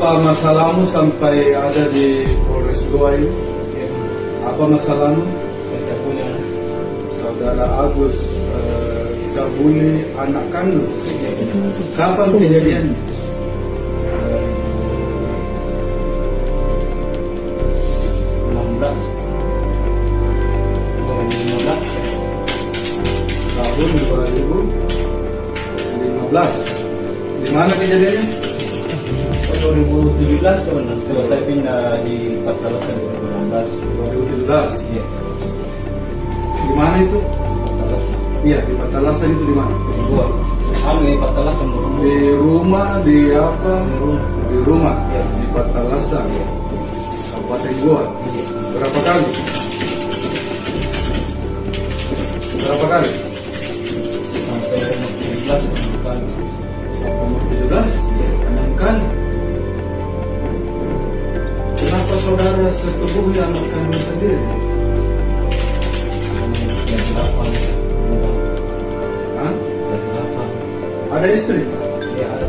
Apa masalahmu sampai ada di Polres Goa ini? Apa masalahmu? Saya punya Saudara Agus Gabuli anak kandung. Kapan kejadiannya? 16 Tahun 2015. Di mana kejadiannya? 2017 teman-teman. Saya pindah di Patalasan 2016. 2017. Iya, Di mana itu? Patalasan. Iya, di Patalasan itu di mana? Di Goa. Di Patalasan Di rumah, di apa? Di rumah. Di rumah. Iya. Di Patalasan. Iya. Kabupaten Goa. Iya. Berapa kali? Berapa kali? Sampai 17 kali. Sampai umur 17? Iya. 6 kali. Kenapa saudara setubuhi anak kandung sendiri? Yang 8. Hah? Yang 8. Ada istri? Iya, ada.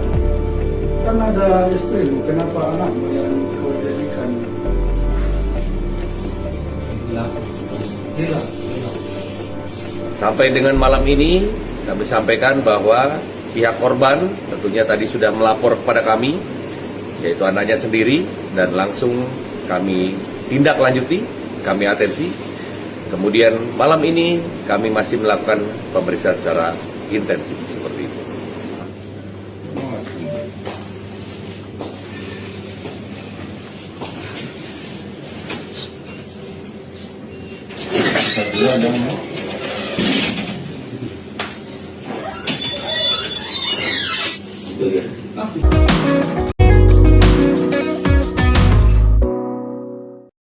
Kan ada istri, kenapa anakmu yang kau jadikan hilang? Sampai dengan malam ini kami sampaikan bahwa pihak korban tentunya tadi sudah melapor kepada kami, yaitu anaknya sendiri, dan langsung kami tindak lanjuti, kami atensi. Kemudian malam ini kami masih melakukan pemeriksaan secara intensif seperti itu. Ah.